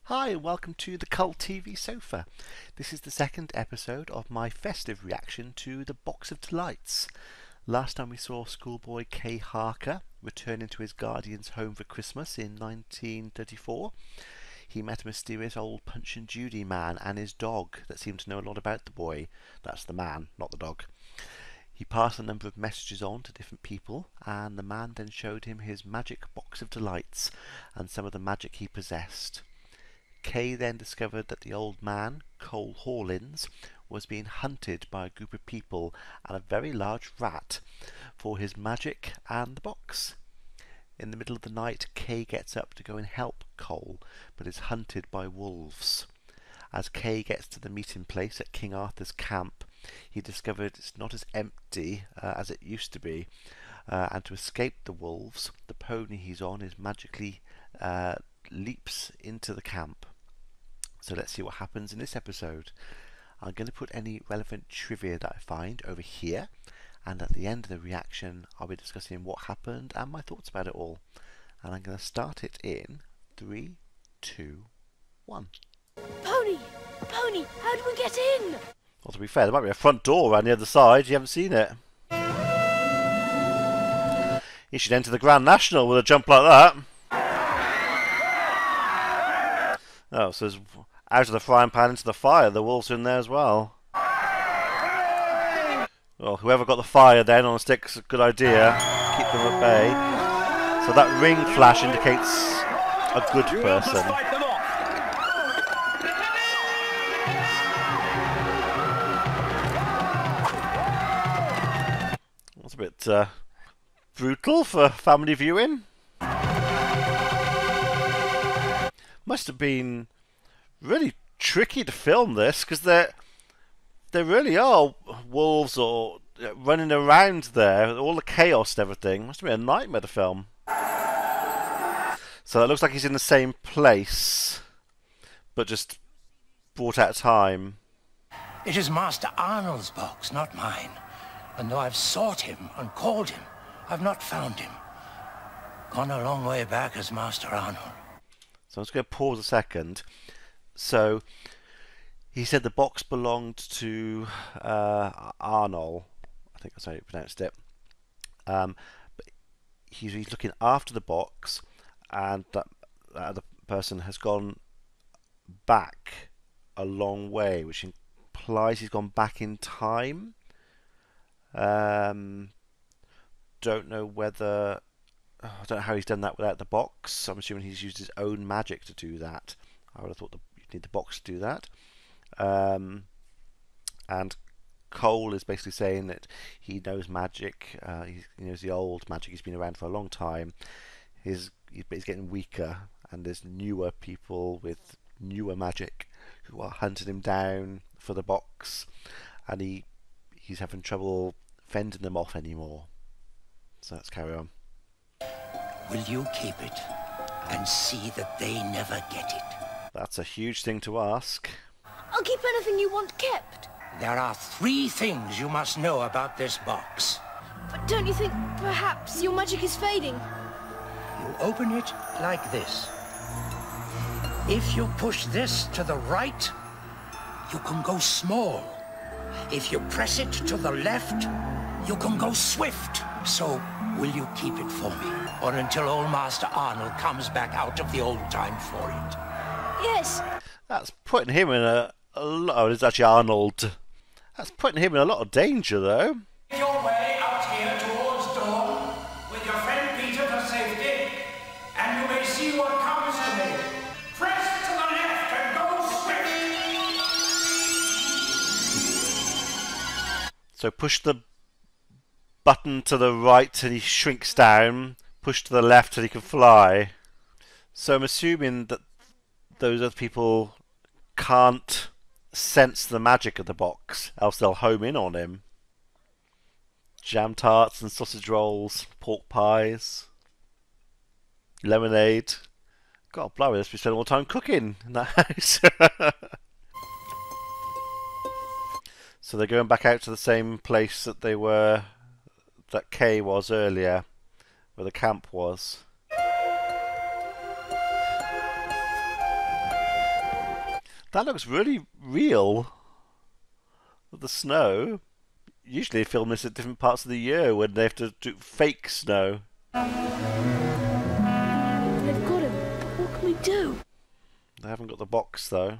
Hi and welcome to the Cult TV Sofa. This is the second episode of my festive reaction to The Box of Delights. Last time we saw schoolboy Kay Harker returning to his guardian's home for Christmas in 1934. He met a mysterious old Punch and Judy man and his dog that seemed to know a lot about the boy. That's the man, not the dog. He passed a number of messages on to different people, and the man then showed him his magic box of delights and some of the magic he possessed. Kay then discovered that the old man, Cole Hawlins, was being hunted by a group of people and a very large rat for his magic and the box. In the middle of the night, Kay gets up to go and help Cole, but is hunted by wolves. As Kay gets to the meeting place at King Arthur's camp, he discovered it's not as empty as it used to be, and to escape the wolves, the pony he's on is magically leaps into the camp. So let's see what happens in this episode. I'm going to put any relevant trivia that I find over here, and at the end of the reaction I'll be discussing what happened and my thoughts about it all. And I'm going to start it in 3, 2, 1. Pony! Pony! How do we get in? Well, to be fair, there might be a front door around the other side. You haven't seen it. You should enter the Grand National with a jump like that. Oh, so there's out of the frying pan into the fire. The wolves are in there as well. Well, whoever got the fire then on a stick's a good idea. Keep them at bay. So that ring flash indicates a good person. That's a bit brutal for family viewing. Must have been really tricky to film this, because there really are wolves or running around there, all the chaos and everything. Must have been a nightmare to film. So it looks like he's in the same place, but just brought out of time. It is Master Arnold's box, not mine. And though I've sought him and called him, I've not found him. Gone a long way back as Master Arnold. So I'm just going to pause a second. So he said the box belonged to Arnold. I think that's how you pronounced it. But he's looking after the box, and that other person has gone back a long way, which implies he's gone back in time. Don't know whether... I don't know how he's done that without the box. I'm assuming he's used his own magic to do that. I would have thought you'd need the box to do that. And Cole is basically saying that he knows magic. He knows the old magic. He's been around for a long time. He's getting weaker, and there's newer people with newer magic who are hunting him down for the box, and he's having trouble fending them off anymore. So let's carry on. Will you keep it and see that they never get it? That's a huge thing to ask. I'll keep anything you want kept. There are 3 things you must know about this box. But don't you think perhaps your magic is fading? You open it like this. If you push this to the right, you can go small. If you press it to the left, you can go swift. So, will you keep it for me? Or until old Master Arnold comes back out of the old time for it? Yes. That's putting him in a lot... Oh, it's actually Arnold. That's putting him in a lot of danger, though. Make your way out here towards dawn with your friend Peter for safety, and you may see what comes of it. Press to the left and go swift. So push the button to the right till he shrinks down. Push to the left till he can fly. So I'm assuming that those other people can't sense the magic of the box, else they'll home in on him. Jam tarts and sausage rolls, pork pies, lemonade. God, blimey, let's be spending all the time cooking in that house. So they're going back out to the same place that they were, that Kay was earlier, where the camp was. That looks really real. The snow. Usually they film this at different parts of the year when they have to do fake snow. They've got him. What can we do? They haven't got the box though.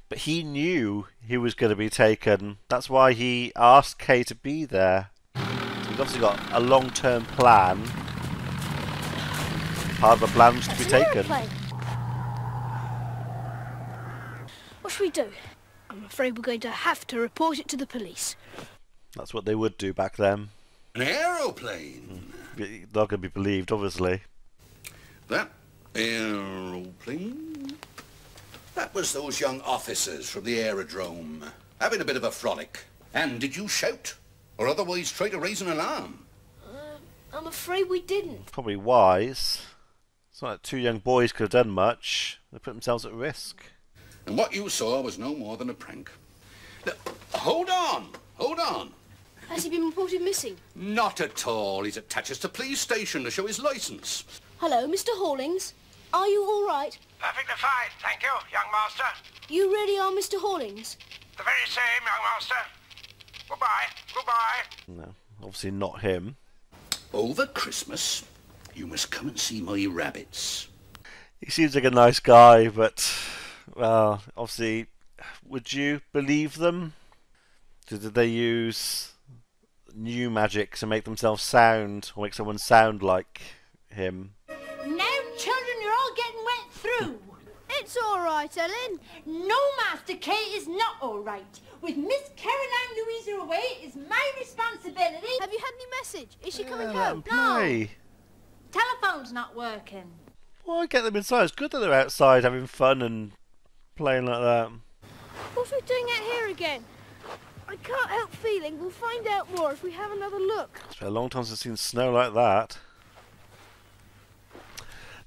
But he knew he was going to be taken. That's why he asked Kay to be there. So he's obviously got a long-term plan. Part of the plan was to be taken. Aeroplane. What should we do? I'm afraid we're going to have to report it to the police. That's what they would do back then. An aeroplane? They're not going to be believed, obviously. That aeroplane? That was those young officers from the aerodrome, having a bit of a frolic. And did you shout? Or otherwise try to raise an alarm? I'm afraid we didn't. Probably wise. It's not like two young boys could have done much. They put themselves at risk. And what you saw was no more than a prank. Now, hold on! Hold on! Has he been reported missing? Not at all. He's attached us to police station to show his licence. Hello, Mr. Hawlings. Are you all right? Perfectly fine, thank you, young master. You really are Mr. Hawlings? The very same, young master. Goodbye, goodbye. No, obviously not him. Over Christmas, you must come and see my rabbits. He seems like a nice guy, but, well, obviously, would you believe them? Did they use new magic to make themselves sound, or make someone sound like him? Now, children, you're all getting wet through. It's all right, Ellen. No, Master Kate is not all right. With Miss Caroline Louisa away, it's my responsibility. Have you had any message? Is she coming Let 'em home? play. Telephone's not working. Why get them inside? It's good that they're outside having fun and playing like that. What's we doing out here again? I can't help feeling we'll find out more if we have another look. It's been a long time since I've seen snow like that.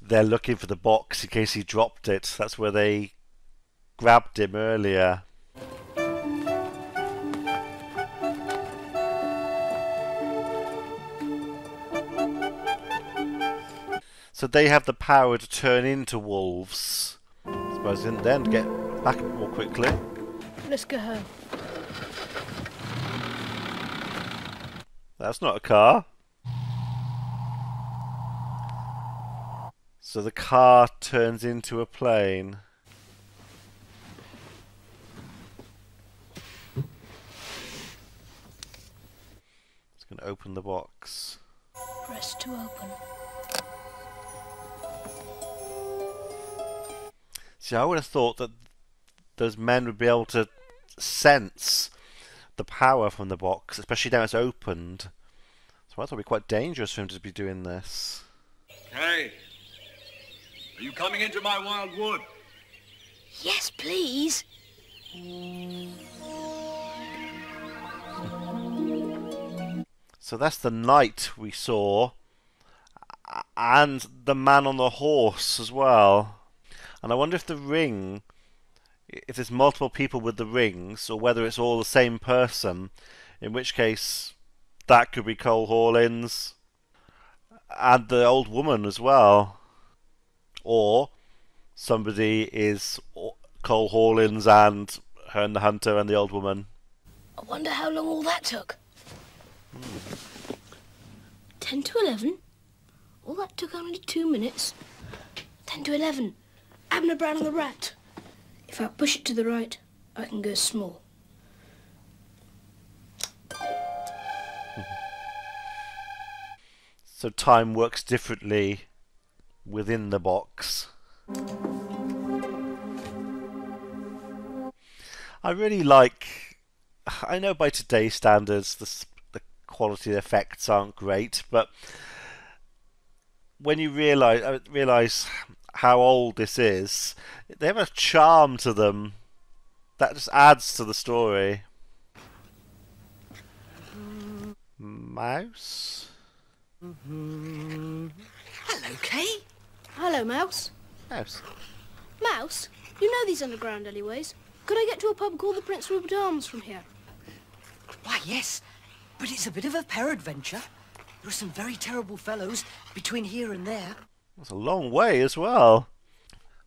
They're looking for the box in case he dropped it. That's where they grabbed him earlier. So they have the power to turn into wolves. I suppose then get back more quickly. Let's go home. That's not a car. So the car turns into a plane. It's going to open the box. Press to open. See, I would have thought that those men would be able to sense the power from the box, especially now it's opened. So I thought it would be quite dangerous for him to be doing this. Hey, are you coming into my wild wood? Yes, please. So that's the knight we saw, and the man on the horse as well. And I wonder if the ring, if there's multiple people with the rings, or whether it's all the same person, in which case that could be Cole Hawlins, and the old woman as well. Or somebody is Cole Hawlins and Herne the Hunter and the old woman. I wonder how long all that took. 10 to 11? All that took only 2 minutes. 10 to 11. Abner Brown and the Rat. If I push it to the right, I can go small. So time works differently within the box. I really like... I know by today's standards the quality effects aren't great, but when you realise how old this is, they have a charm to them that just adds to the story. Mouse? Hello, Kay. Hello, Mouse. Mouse. Mouse, you know these underground alleyways. Could I get to a pub called the Prince Rupert Arms from here? Why, yes, but it's a bit of a peradventure. There are some very terrible fellows between here and there. That's a long way as well.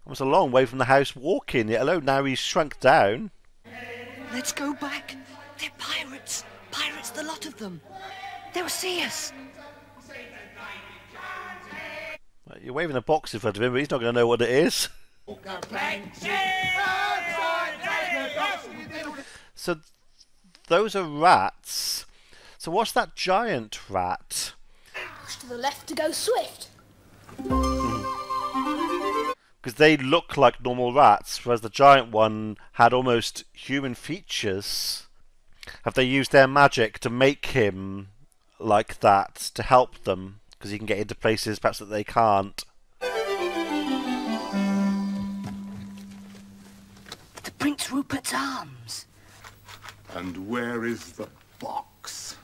was a long way from the house walking, yet alone now he's shrunk down. Let's go back. They're pirates. Pirates, the lot of them. They'll see us. You're waving a box in front of him, but he's not going to know what it is. So those are rats. So what's that giant rat? Push to the left to go swift. Because they look like normal rats, whereas the giant one had almost human features. Have they used their magic to make him like that to help them? Because he can get into places perhaps that they can't. The Prince Rupert's arms. And where is the box?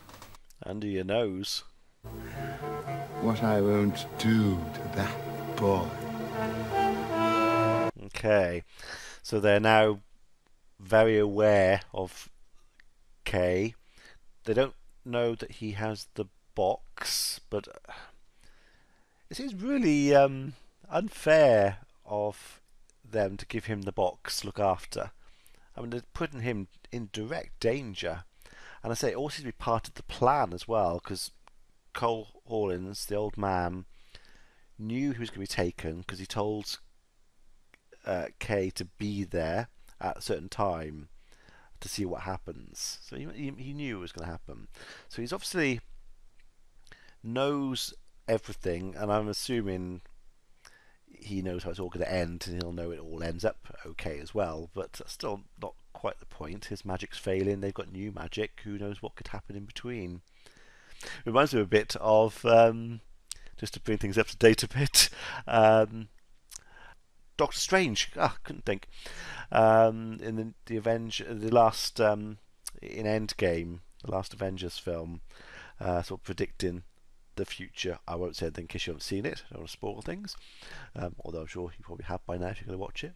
Under your nose. What I won't do to that boy. Okay, so they're now very aware of Kay. They don't know that he has the box, but it seems really unfair of them to give him the box to look after. I mean, they're putting him in direct danger. And I say it all seems to be part of the plan as well, because Cole Hawlins, the old man, knew he was going to be taken because he told Kay to be there at a certain time to see what happens. So he knew it was going to happen. So he's obviously knows everything, and I'm assuming he knows how it's all going to end, and he'll know it all ends up okay as well. But that's still not quite the point. His magic's failing. They've got new magic. Who knows what could happen in between? Reminds me a bit of, just to bring things up to date a bit, Doctor Strange. Couldn't think. In the last in Endgame, the last Avengers film, sort of predicting the future. I won't say anything in case you haven't seen it. I don't want to spoil things. Although I'm sure you probably have by now if you're going to watch it.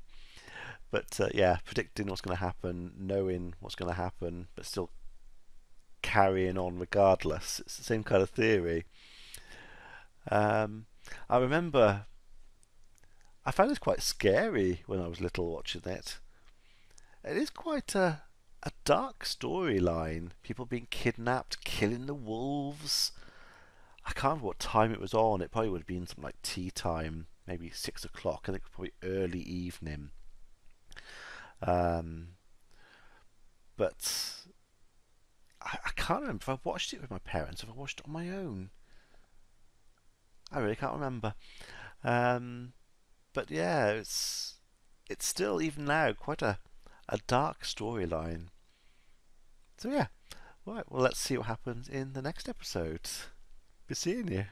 But yeah, predicting what's going to happen, knowing what's going to happen, but still carrying on regardless. It's the same kind of theory. I remember I found this quite scary when I was little watching it. It is quite a dark storyline. People being kidnapped, killing the wolves. I can't remember what time it was on. It probably would have been something like tea time, maybe 6 o'clock. I think probably early evening. But I can't remember if I watched it with my parents, if I watched it on my own. I really can't remember. But yeah, it's still, even now, quite a dark storyline. So yeah, right, well, let's see what happens in the next episode. Be seeing you.